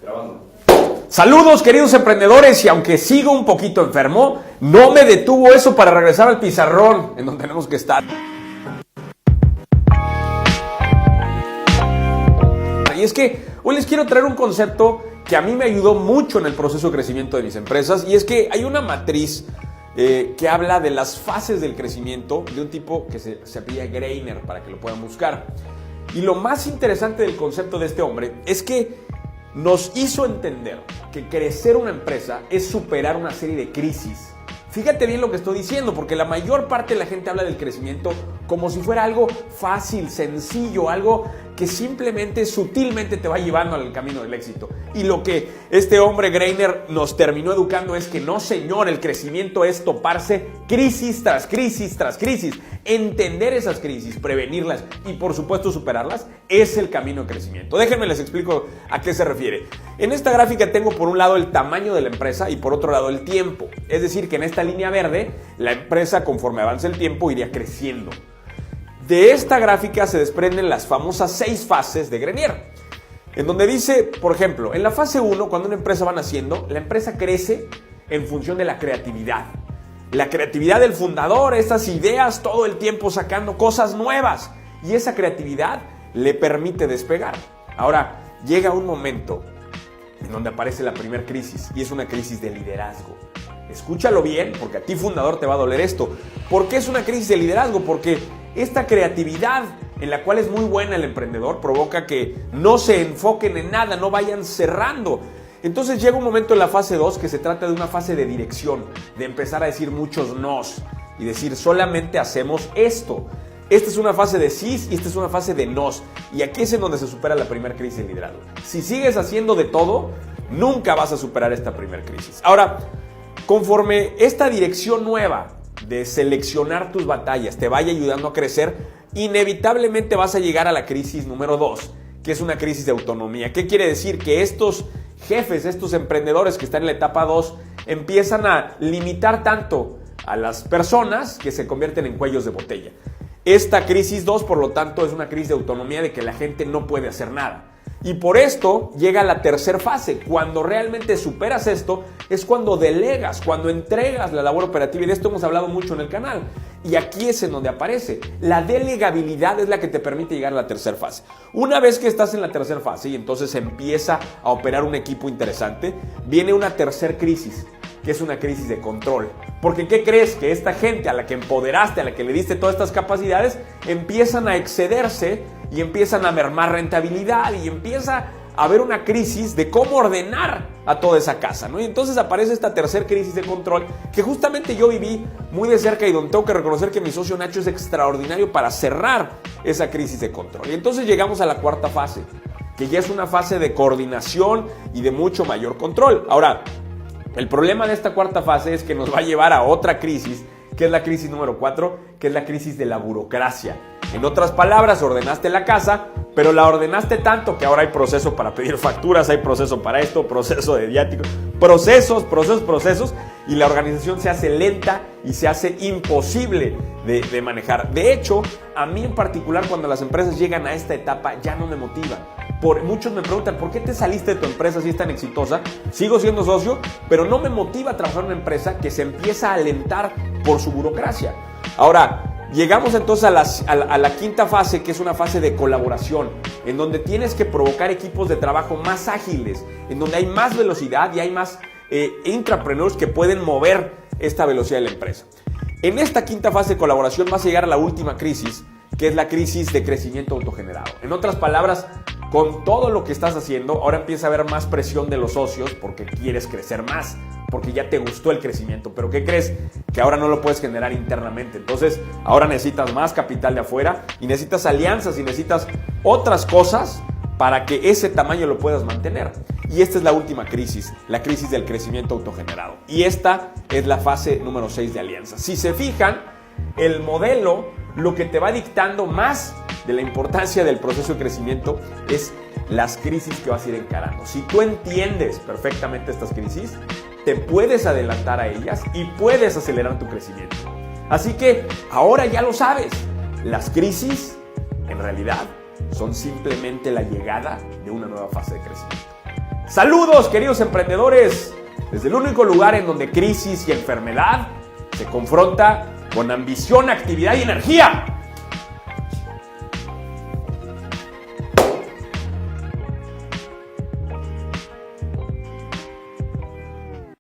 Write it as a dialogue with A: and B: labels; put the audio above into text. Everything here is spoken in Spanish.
A: Grabando. Saludos, queridos emprendedores, y aunque sigo un poquito enfermo, no me detuvo eso para regresar al pizarrón en donde tenemos que estar. Y es que hoy les quiero traer un concepto que a mí me ayudó mucho en el proceso de crecimiento de mis empresas, y es que hay una matriz que habla de las fases del crecimiento de un tipo que se apellida Greiner, para que lo puedan buscar. Y lo más interesante del concepto de este hombre es que nos hizo entender que crecer una empresa es superar una serie de crisis. Fíjate bien lo que estoy diciendo, porque la mayor parte de la gente habla del crecimiento como si fuera algo fácil, sencillo, algo que simplemente, sutilmente te va llevando al camino del éxito. Y lo que este hombre Greiner nos terminó educando es que no, señor, el crecimiento es toparse crisis tras crisis tras crisis. Entender esas crisis, prevenirlas y por supuesto superarlas es el camino de crecimiento. Déjenme les explico a qué se refiere. En esta gráfica tengo por un lado el tamaño de la empresa y por otro lado el tiempo. Es decir, que en esta línea verde la empresa, conforme avance el tiempo, iría creciendo. De esta gráfica se desprenden las famosas 6 fases de Greiner, en donde dice, por ejemplo, en la fase 1, cuando una empresa va naciendo, la empresa crece en función de la creatividad. La creatividad del fundador, esas ideas, todo el tiempo sacando cosas nuevas. Y esa creatividad le permite despegar. Ahora, llega un momento en donde aparece la primera crisis, y es una crisis de liderazgo. Escúchalo bien, porque a ti, fundador, te va a doler esto. ¿Por qué es una crisis de liderazgo? Porque esta creatividad en la cual es muy buena el emprendedor provoca que no se enfoquen en nada, no vayan cerrando. Entonces llega un momento en la fase 2 que se trata de una fase de dirección, de empezar a decir muchos nos y decir solamente hacemos esto. Esta es una fase de sís y esta es una fase de nos. Y aquí es en donde se supera la primera crisis de liderazgo. Si sigues haciendo de todo, nunca vas a superar esta primera crisis. Ahora, conforme esta dirección nueva de seleccionar tus batallas te vaya ayudando a crecer, inevitablemente vas a llegar a la crisis número 2, que es una crisis de autonomía. ¿Qué quiere decir? Que estos jefes, estos emprendedores que están en la etapa 2, empiezan a limitar tanto a las personas que se convierten en cuellos de botella. Esta crisis 2, por lo tanto, es una crisis de autonomía, de que la gente no puede hacer nada. Y por esto llega la tercera fase. Cuando realmente superas esto, es cuando delegas, cuando entregas la labor operativa. Y de esto hemos hablado mucho en el canal. Y aquí es en donde aparece. La delegabilidad es la que te permite llegar a la tercera fase. Una vez que estás en la tercera fase y entonces empieza a operar un equipo interesante, viene una tercera crisis, que es una crisis de control. Porque ¿qué crees? Que esta gente a la que empoderaste, a la que le diste todas estas capacidades, empiezan a excederse y empiezan a mermar rentabilidad y empieza a haber una crisis de cómo ordenar a toda esa casa, ¿no? Y entonces aparece esta tercera crisis de control que justamente yo viví muy de cerca y donde tengo que reconocer que mi socio Nacho es extraordinario para cerrar esa crisis de control. Y entonces llegamos a la cuarta fase, que ya es una fase de coordinación y de mucho mayor control. Ahora, el problema de esta cuarta fase es que nos va a llevar a otra crisis, que es la crisis número 4, que es la crisis de la burocracia. En otras palabras, ordenaste la casa, pero la ordenaste tanto que ahora hay proceso para pedir facturas, hay proceso para esto, proceso de viáticos, procesos, y la organización se hace lenta y se hace imposible de manejar. De hecho, a mí en particular, cuando las empresas llegan a esta etapa, ya no me motiva. Muchos me preguntan, ¿por qué te saliste de tu empresa si es tan exitosa? Sigo siendo socio, pero no me motiva a trabajar en una empresa que se empieza a alentar por su burocracia. Ahora, llegamos entonces a la quinta fase, que es una fase de colaboración, en donde tienes que provocar equipos de trabajo más ágiles, en donde hay más velocidad y hay más intrapreneurs que pueden mover esta velocidad de la empresa. En esta quinta fase de colaboración vas a llegar a la última crisis, que es la crisis de crecimiento autogenerado. En otras palabras, con todo lo que estás haciendo, ahora empieza a haber más presión de los socios porque quieres crecer más, porque ya te gustó el crecimiento. Pero ¿qué crees? Que ahora no lo puedes generar internamente. Entonces, ahora necesitas más capital de afuera y necesitas alianzas y necesitas otras cosas para que ese tamaño lo puedas mantener. Y esta es la última crisis, la crisis del crecimiento autogenerado. Y esta es la fase número 6 de alianzas. Si se fijan, el modelo lo que te va dictando más de la importancia del proceso de crecimiento es las crisis que vas a ir encarando. Si tú entiendes perfectamente estas crisis, te puedes adelantar a ellas y puedes acelerar tu crecimiento. Así que ahora ya lo sabes, las crisis en realidad son simplemente la llegada de una nueva fase de crecimiento. Saludos, queridos emprendedores, desde el único lugar en donde crisis y enfermedad se confronta con ambición, actividad y energía.